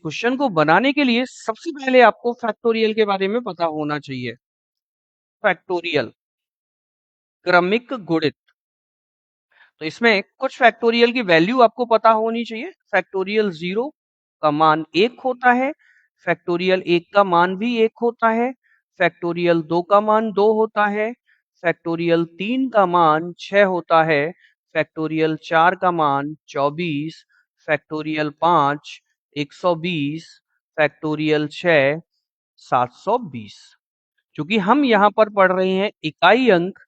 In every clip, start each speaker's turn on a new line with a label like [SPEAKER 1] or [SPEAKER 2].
[SPEAKER 1] Question को बनाने के लिए सबसे पहले आपको फैक्टोरियल के बारे में पता होना चाहिए। फैक्टोरियल, क्रमिक गुणित। तो इसमें कुछ फैक्टोरियल की वैल्यू आपको पता होनी चाहिए। फैक्टोरियल 0 का मान 1 होता है, फैक्टोरियल 1 का मान भी 1 होता है, फैक्टोरियल 2 का मान 2 होता है, फैक्टोरियल 3 का मान 6 होता है, फैक्टोरियल 4 का मान 24, फैक्टोरियल 5 120, फैक्टोरियल 6 720। क्योंकि हम यहाँ पर पढ़ रहे हैं इकाई अंक,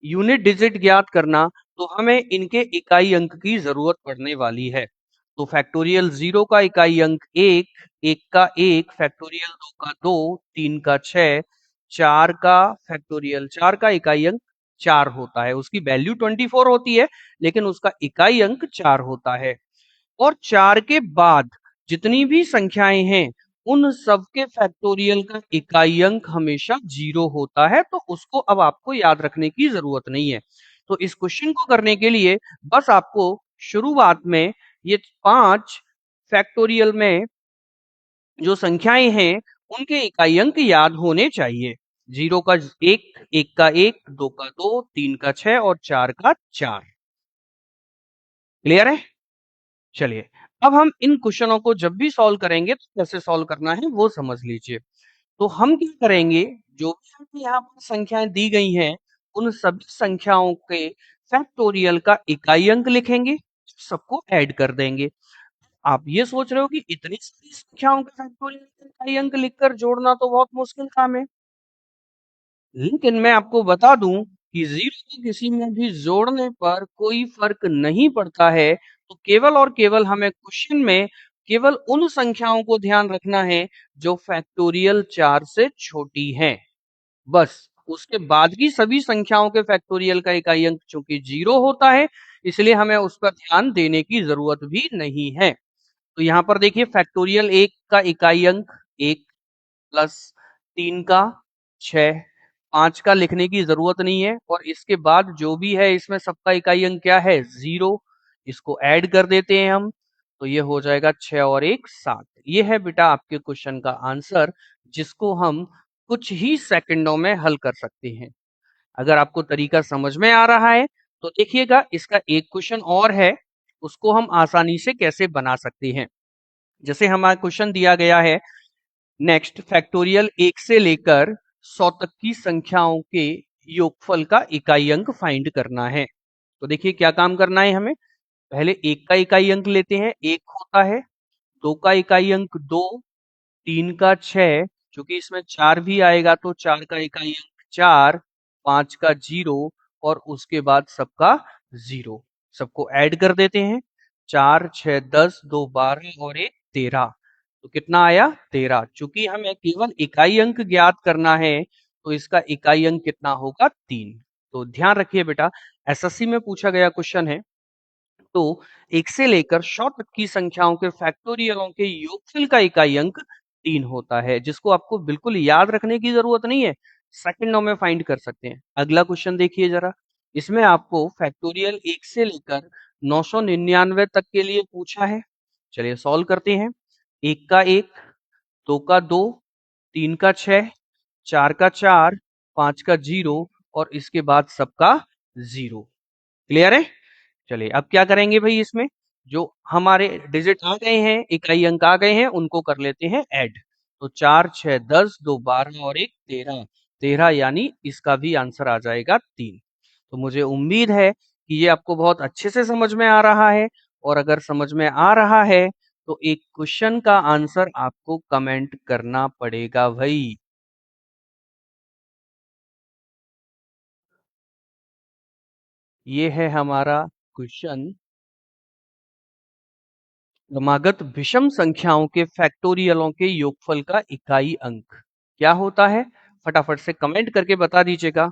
[SPEAKER 1] यूनिट डिजिट ज्ञात करना, तो हमें इनके इकाई अंक की जरूरत पड़ने वाली है। तो फैक्टोरियल 0 का इकाई अंक 1, 1 का 1, फैक्टोरियल 2 का 2, 3 का 6, 4 का फैक्टोरियल 4 का इकाई अंक 4 होता है। उसकी वैल्यू 24 होती है, लेकिन उसका इकाई अंक 4 होता है। और 4 के बाद जितनी भी संख्याएं हैं, उन सब के फैक्टोरियल का इकाई अंक हमेशा 0 होता है। तो उसको अब आपको याद रखने की जरूरत नहीं है। तो इस क्वेश्चन को करने के लिए बस आपको शुरुआत में ये 5 फैक्टोरियल में जो संख्याएं हैं, उनके इकाई अंक याद होने चाहिए। 0 का 1, 1 का 1, 2 का 2, 3 का 6 और 4 का 4। क्लियर है? चलिए, अब हम इन क्वेश्चनों को जब भी सॉल्व करेंगे तो कैसे सॉल्व करना है वो समझ लीजिए। तो हम क्या करेंगे, जो भी हमें यहाँ पर संख्याएं दी गई हैं, उन सभी संख्याओं के फैक्टोरियल का इकाई अंक लिखेंगे, सबको ऐड कर देंगे। आप ये सोच रहे हो कि इतनी सारी संख्याओं के फैक्टोरियल का इकाई अंक लिखकर जोड़ना तो बहुत मुश्किल काम है, लेकिन मैं आपको बता दूं कि 0 को किसी में भी जोड़ने पर कोई फर्क नहीं पड़ता है। तो केवल और केवल हमें क्वेश्चन में केवल उन संख्याओं को ध्यान रखना है जो फैक्टोरियल 4 से छोटी हैं। बस उसके बाद की सभी संख्याओं के फैक्टोरियल का इकाई अंक चूंकि 0 होता है, इसलिए हमें उस पर ध्यान देने की जरूरत भी नहीं है। तो यहाँ पर देखिए, फैक्टोरियल 1 का इकाई अंक 1 प्लस 3 का 6, 5 का लिखने की जरूरत नहीं है। और इसके बाद जो भी है इसमें सबका इकाई अंक क्या है, 0। इसको ऐड कर देते हैं हम, तो ये हो जाएगा 6 और 1 7। ये है बेटा आपके क्वेश्चन का आंसर, जिसको हम कुछ ही सेकंडों में हल कर सकते हैं। अगर आपको तरीका समझ में आ रहा है तो देखिएगा, इसका एक क्वेश्चन और है, उसको हम आसानी से कैसे बना सकते हैं। जैसे हमारा क्वेश्चन दिया गया है, नेक्स्ट फैक्टोरियल 1 से लेकर 100 तक की संख्याओं के योगफल का इकाई अंक फाइंड करना है। तो देखिए क्या काम करना है हमें। पहले 1 का इकाई अंक लेते हैं, 1 होता है, 2 का इकाई अंक 2, 3 का 6, क्योंकि इसमें 4 भी आएगा तो 4 का इकाई अंक 4, 5 का 0 और उसके बाद सबका 0। सबको ऐड कर देते हैं, 4 6 10, 2 12 और 1 13। तो कितना आया, 13। चूंकि हमें केवल इकाई अंक ज्ञात करना है, तो इसका इकाई अंक कितना होगा, 3। तो ध्यान रखिए बेटा, एसएससी में पूछा गया क्वेश्चन है। तो 1 से लेकर 100 तक की संख्याओं के फैक्टोरियलों के योगफल का इकाई अंक 3 होता है, जिसको आपको बिल्कुल याद रखने की जरूरत नहीं है, सेकंडों में फाइंड कर सकते हैं। अगला क्वेश्चन देखिए जरा, इसमें आपको फैक्टोरियल 1 से लेकर 999 तक के लिए पूछा है। चलिए सॉल्व करते हैं। 1 का 1, 2 का 2, 3 का 6, 4 का 4, 5 का 0 और इसके बाद सबका 0। क्लियर है? चलिए अब क्या करेंगे भाई, इसमें जो हमारे डिजिट आ गए हैं, इकाई अंक आ गए हैं, उनको कर लेते हैं ऐड। तो 4 6 10, 2 12 और 1 13। 13 यानी इसका भी आंसर आ जाएगा 3। तो मुझे उम्मीद है कि ये आपको बहुत अच्छे से समझ में आ रहा है। और अगर समझ में आ रहा है तो एक क्वेश्चन का आंसर आपको कमेंट करना पड़ेगा भाई। ये है हमारा क्वेश्चन, क्रमागत विषम संख्याओं के फैक्टोरियलों के योगफल का इकाई अंक क्या होता है। फटाफट से कमेंट करके बता दीजिएगा।